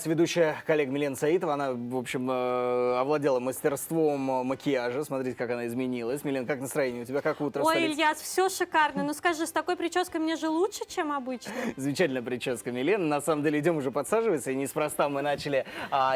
Ведущая коллега Милена Саитова, она, в общем, овладела мастерством макияжа. Смотрите, как она изменилась. Милен, как настроение у тебя, как утро? Ой, столица? Ильяс, все шикарно. Ну скажи, с такой прической мне же лучше, чем обычно. Замечательная прическа, Милена. На самом деле, идем уже подсаживаться. И неспроста мы начали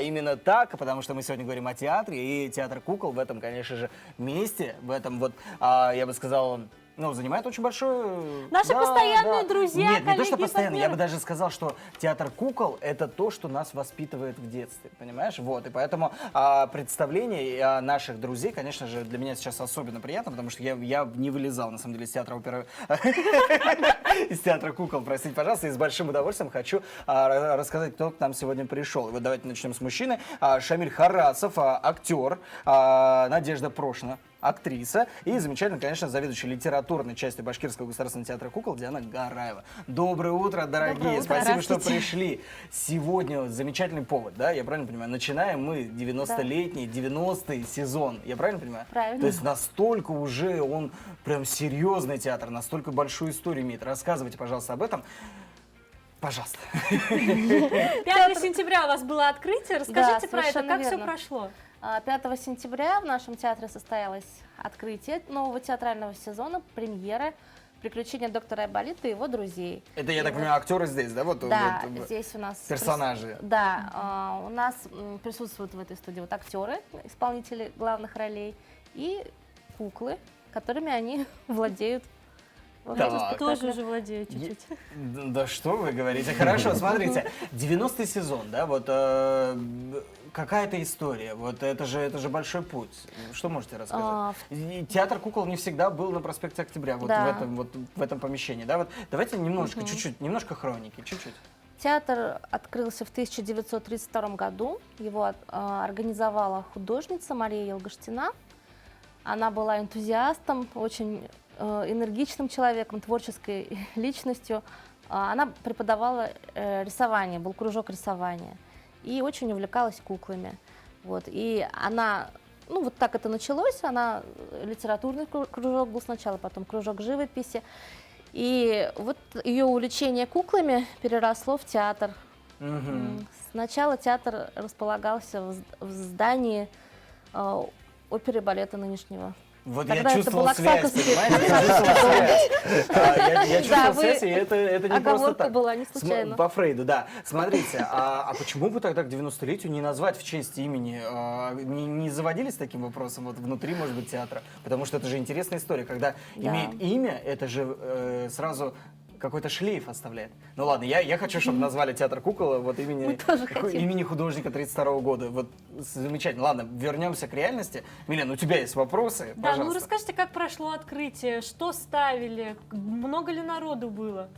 именно так, потому что мы сегодня говорим о театре. И театр кукол в этом, конечно же, месте. В этом вот, я бы сказал... Ну, занимает очень большое... Наши постоянные друзья, Нет, не то, что коллеги, постоянно. Я партнеры. бы даже сказал, что театр кукол — это то, что нас воспитывает в детстве, понимаешь? Вот, и поэтому представление наших друзей, конечно же, для меня сейчас особенно приятно, потому что я не вылезал, на самом деле, из театра оперы... из театра кукол, простите, пожалуйста, и с большим удовольствием хочу рассказать, кто к нам сегодня пришел. И вот давайте начнем с мужчины. Шамиль Харасов, актер, Надежда Прошина, актриса, и замечательно, конечно, заведующая литературной частью Башкирского государственного театра кукол Диана Гараева. Доброе утро, дорогие! Доброе утро. Спасибо, что Здравствуйте. пришли. Сегодня замечательный повод, да? Я правильно понимаю? Начинаем мы 90-летний, 90-й сезон. Я правильно понимаю? Правильно. То есть настолько уже он прям серьезный театр, настолько большую историю имеет. Рассказывайте, пожалуйста, об этом. Пожалуйста. 5 сентября у вас было открытие. Расскажите про это, совершенно как все верно. прошло. 5 сентября в нашем театре состоялось открытие нового театрального сезона, премьера «Приключения доктора Айболита и его друзей». Это, я так понимаю, актеры здесь, да? Вот, Да, вот, здесь у нас... персонажи. Да, у нас присутствуют в этой студии вот актеры, исполнители главных ролей, и куклы, которыми они владеют. Так. Тоже уже владею чуть-чуть. Да что вы говорите? Хорошо, смотрите, 90-й сезон, да, вот какая-то история, вот это же большой путь. Что можете рассказать? И театр кукол не всегда был на проспекте Октября, Да. вот в этом помещении, да, вот давайте немножко, чуть-чуть, немножко хроники, чуть-чуть. Театр открылся в 1932 году. Его организовала художница Мария Елгаштина. Она была энтузиастом, очень энергичным человеком, творческой личностью. Она преподавала рисование, был кружок рисования. И очень увлекалась куклами. Вот. И она, ну вот так это началось, она литературный кружок был сначала, потом кружок живописи. И вот ее увлечение куклами переросло в театр. Сначала театр располагался в здании оперы и балета нынешнего. Вот Тогда я это был чувствовал связь, Аксаковский. понимаете? Я чувствовал связь. Я чувствовал вы- связь, и это не просто оговорка так. была не случайно. По Фрейду, да. Смотрите, а почему бы тогда к 90-летию не назвать в честь имени? Не заводились таким вопросом вот внутри, может быть, театра? Потому что это же интересная история. Когда Да. имеет имя, это же сразу какой-то шлейф оставляет. Ну ладно, я хочу, чтобы назвали театр кукол вот Мы тоже хотим. имени художника 32 года. Вот замечательно. Ладно, вернемся к реальности. Милен, у тебя есть вопросы? Да, ну Пожалуйста. расскажите, как прошло открытие, что ставили, много ли народу было?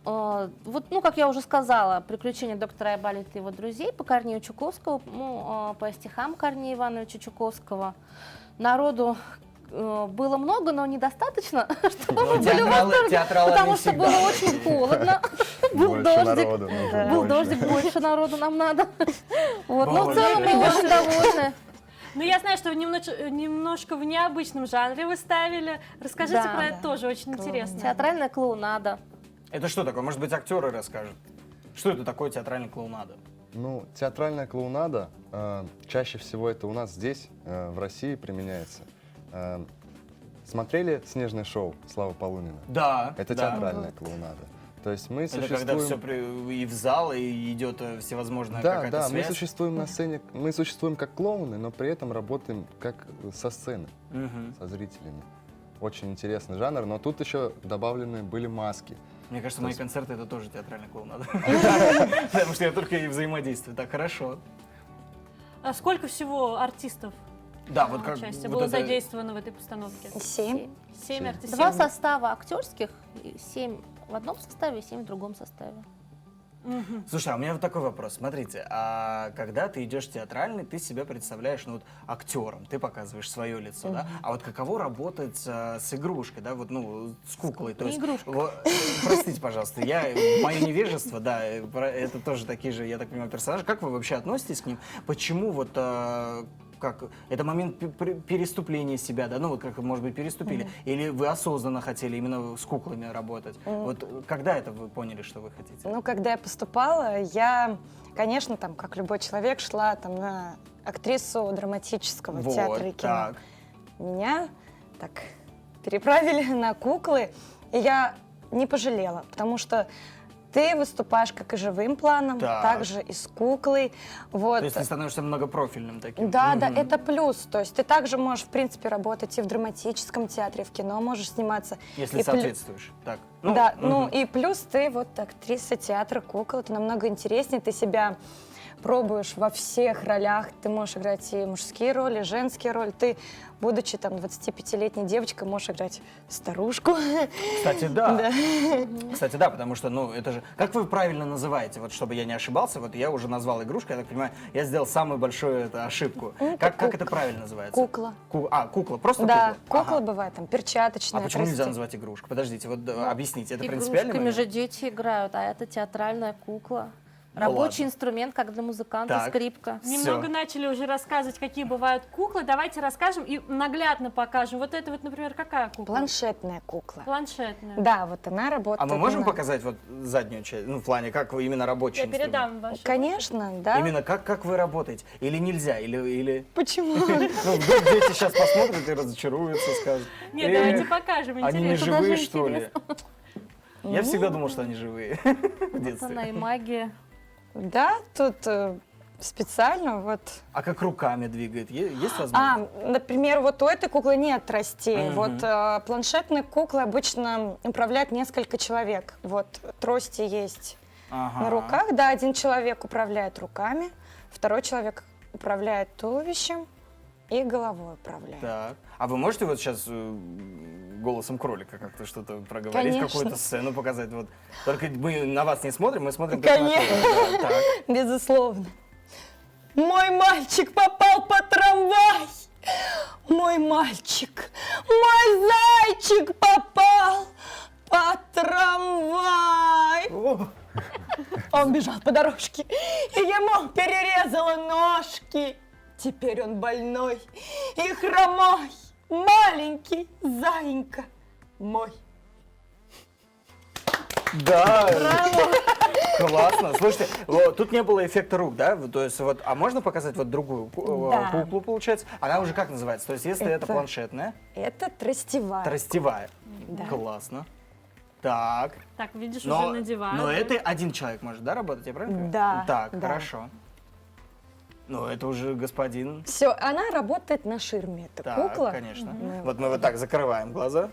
Вот, ну, как я уже сказала, «Приключения доктора Айболита и его друзей» по Корнею Чуковскому, по стихам Корнея Ивановича Чуковского. Народу было много, но недостаточно, чтобы мы были в восторге, театралы потому не что всегда. было очень холодно, был Больше дождик, народу, нужно был больше. дождик, больше народу нам надо. Вот, но в Больше. целом мы очень довольны. Ну, я знаю, что вы немножко в необычном жанре вы ставили. Расскажите Да, про это да. тоже, очень интересно. Театральная клоунада. Это что такое? Может быть, актеры расскажут. Что это такое театральная клоунада? Ну, театральная клоунада, чаще всего это у нас здесь, в России, применяется. Смотрели «Снежное шоу» Славы Полунина? Да. Это да. театральная клоунада. То есть мы Это существуем... когда все и в зал, и идет всевозможная Да, какая-то да, мы связь. существуем на сцене, мы существуем как клоуны, но при этом работаем как со сцены, Мгм. со зрителями. Очень интересный жанр, но тут еще добавлены были маски. Мне кажется, мои концерты — это тоже театральная клоунада. Потому что я только и взаимодействую. Так, хорошо. А сколько всего артистов Да, вот как... участия вот было это- задействовано в этой постановке? 7. 7 артистов. 2 состава актерских, 7 в одном составе и 7 в другом составе. Слушай, а у меня вот такой вопрос. Смотрите, а когда ты идешь театральный, ты себя представляешь, ну, вот, актером, ты показываешь свое лицо, да? А вот каково работать с игрушкой, да, вот, ну, с куклой? То Не есть, игрушка. простите, пожалуйста, мое невежество, да, это тоже такие же, я так понимаю, персонажи. Как вы вообще относитесь к ним? Почему вот как это момент переступления себя, да, ну вот как, может быть, переступили, или вы осознанно хотели именно с куклами работать? Вот когда это вы поняли, что вы хотите? Ну, когда я поступала, я, конечно, там, как любой человек, шла там на актрису драматического театра и кино. так. Меня так переправили на куклы, и я не пожалела, потому что ты выступаешь как и живым планом, Так. так же и с куклой. Вот. То есть ты становишься многопрофильным таким. Да, да, Мгм. это плюс. То есть ты также можешь, в принципе, работать и в драматическом театре, и в кино можешь сниматься. Если И соответствуешь. Так. да, ну мгм. и плюс ты вот актриса театра кукол, это намного интереснее, ты себя пробуешь во всех ролях, ты можешь играть и мужские роли, и женские роли, ты, будучи там 25-летней девочкой, можешь играть старушку. Кстати, да. Да. Кстати, да, потому что, ну, это же... Как вы правильно называете, вот чтобы я не ошибался, вот я уже назвал игрушку, я так понимаю, я сделал самую большую ошибку. Как это правильно называется? Кукла. Кукла, просто Да, кукла? кукла Ага. бывает, там, А перчаточная. почему нельзя прости. называть игрушку? Подождите, вот объясните, это принципиальный Игрушками момент? же дети играют, а это театральная кукла. Ну Рабочий ладно. инструмент, как для музыканта, Так. скрипка. Немного Всё. начали уже рассказывать, какие бывают куклы. Давайте расскажем и наглядно покажем. Вот это вот, например, какая кукла? Планшетная кукла. Планшетная. Да, вот она работает. А мы можем на- показать вот заднюю часть, ну, в плане, как вы именно рабочий Я инструмент? передам вашу. Конечно, да. Именно как вы работаете? Или нельзя? Или... Почему? Ну, вдруг дети сейчас посмотрят и разочаруются, скажут. Нет, «Эх, давайте покажем. Они не Интересно. живые, даже что ли? Я всегда думал, что они живые в Вот детстве. она и магия. Да, тут специально вот. А как руками двигает? Есть возможность? Например, вот у этой куклы нет тростей. Мгм. Вот планшетные куклы обычно управляют несколько человек. Вот трости есть Ага. на руках, да, один человек управляет руками, второй человек управляет туловищем и головой управляет. Так. А вы можете вот сейчас голосом кролика как-то что-то проговорить, Конечно. какую-то сцену показать? Вот. Только мы на вас не смотрим, мы смотрим только на Конечно. кролика. Да, так. Безусловно. Мой мальчик попал под трамвай. Мой мальчик, мой зайчик попал под трамвай. О, Он бежал по дорожке, и ему перерезало ножки. Теперь он больной и хромой, маленький заинька мой. да. Классно. Слушайте, вот, тут не было эффекта рук, да? То есть вот, а можно показать вот другую Да. куклу, получается? Она уже как называется? То есть если это Это- планшетная, Это тростевая. тростевая. Да. Классно. Так. Так, видишь, Но, уже надеваю. но это один человек может, да, работать, я правильно понимаю? Да, Так, да. хорошо. Ну, это уже господин. Все, она работает на ширме. Это Так, кукла. конечно. Ну, Вот мы вот так закрываем глаза.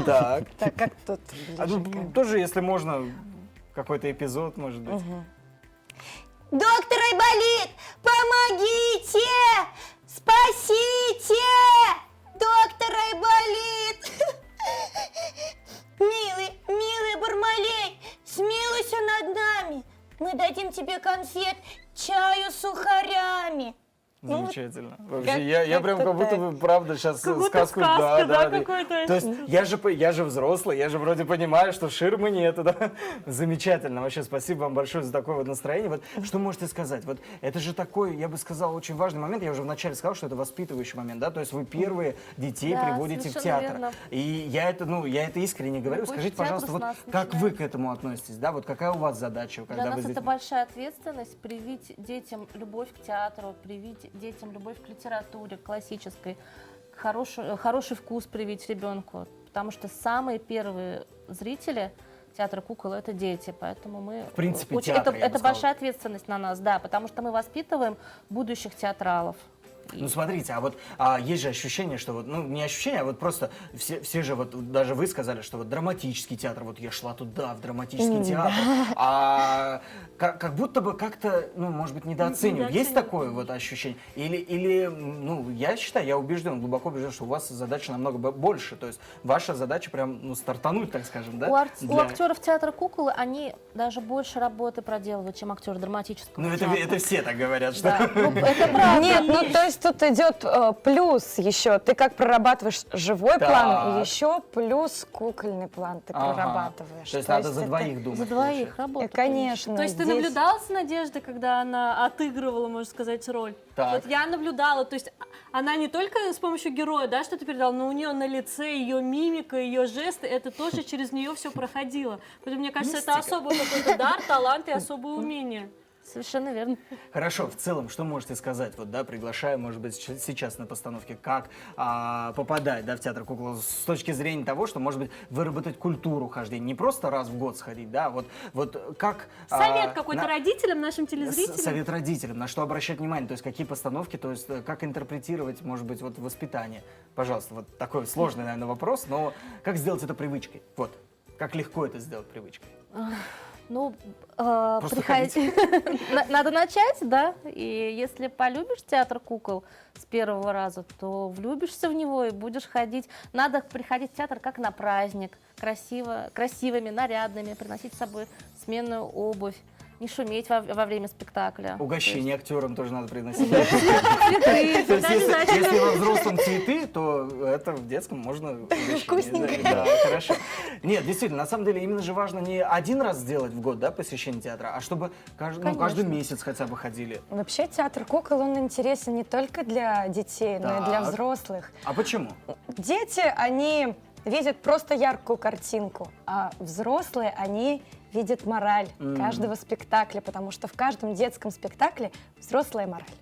Так. Так, как тут А ну, ближе к- тоже, если можно, какой-то эпизод, может быть. Доктор Айболит, помогите! Спасите! Доктор Айболит! Милый, милый Бармалей, смилуйся над нами. Мы дадим тебе конфет, чаю с сухарями. Ну, Замечательно. как- Вообще, я прям как-то как будто так. бы, правда, сейчас Как будто сказку... сказка, да, да. какой-то. То есть я же взрослый, я же вроде понимаю, что ширмы нету, да? Замечательно. Вообще, спасибо вам большое за такое вот настроение. Вот что можете сказать? Вот это же такой, я бы сказал, очень важный момент. Я уже вначале сказал, что это воспитывающий момент, да? То есть вы первые детей Да, приводите в совершенно театр. верно. И я это искренне говорю. Любовь Скажите, к театру пожалуйста, с вот нас как вы начинается. к этому относитесь, да? Вот какая у вас задача, когда Для вы нас здесь... это большая ответственность привить детям любовь к театру, привить детям любовь к литературе, к классической, хороший вкус привить ребенку, потому что самые первые зрители театра кукол — это дети, поэтому мы... В принципе, театр, я бы это сказал. большая ответственность на нас, да, потому что мы воспитываем будущих театралов. Ну, смотрите, а вот есть же ощущение, что вот, ну, не ощущение, а вот просто все же, вот даже вы сказали, что вот драматический театр, вот я шла туда, в драматический театр, а как будто бы как-то, ну, может быть, недооценивают. Есть Недооценивают, такое вот ощущение? Или, ну, я считаю, я убежден, глубоко убежден, что у вас задача намного больше, то есть ваша задача прям, ну, стартануть, так скажем, да? У для- актеров театра кукол они даже больше работы проделывают, чем актеры драматического Ну, театра. это все так говорят, что... Да, ну, это правда. Нет, ну то есть тут идет плюс еще. Ты как прорабатываешь живой Так. план, и еще плюс кукольный план ты Ага. прорабатываешь. То есть надо за это- двоих думать. За двоих получается. работать. Конечно. То есть ты здесь- наблюдала с Надеждой, когда она отыгрывала, можно сказать, роль? Так. Вот я наблюдала, то есть она не только с помощью героя, да, что-то передала, но у нее на лице ее мимика, ее жесты, это тоже через нее все проходило. Поэтому мне кажется, это Мистика. особый какой-то дар, талант и особое умение. Совершенно верно. Хорошо, в целом, что можете сказать, вот, да, приглашая, может быть, сейчас на постановке, как попадать, да, в театр кукол с точки зрения того, что, может быть, выработать культуру хождения, не просто раз в год сходить, да, вот как... Совет какой-то родителям, нашим телезрителям. Совет родителям, на что обращать внимание, то есть какие постановки, то есть как интерпретировать, может быть, вот воспитание. Пожалуйста, вот такой сложный, наверное, вопрос, но как сделать это привычкой? Вот, как легко это сделать привычкой? Ну, Просто надо начать, да, и если полюбишь театр кукол с первого раза, то влюбишься в него и будешь ходить. Надо приходить в театр как на праздник, красивыми, нарядными, приносить с собой сменную обувь, не шуметь во время спектакля. Угощение актерам тоже надо приносить. Цветы. То есть, обязательно. если во взрослом цветы, то это в детском можно угощение. Вкусненько. Да, хорошо. Нет, действительно, на самом деле именно же важно не один раз сделать в год, да, посещение театра, а чтобы каждый Конечно. месяц хотя бы ходили. Вообще театр кукол, он интересен не только для детей, но и для Так. взрослых. А почему? Дети, они видят просто яркую картинку, а взрослые, они видят мораль каждого спектакля, потому что в каждом детском спектакле взрослая мораль.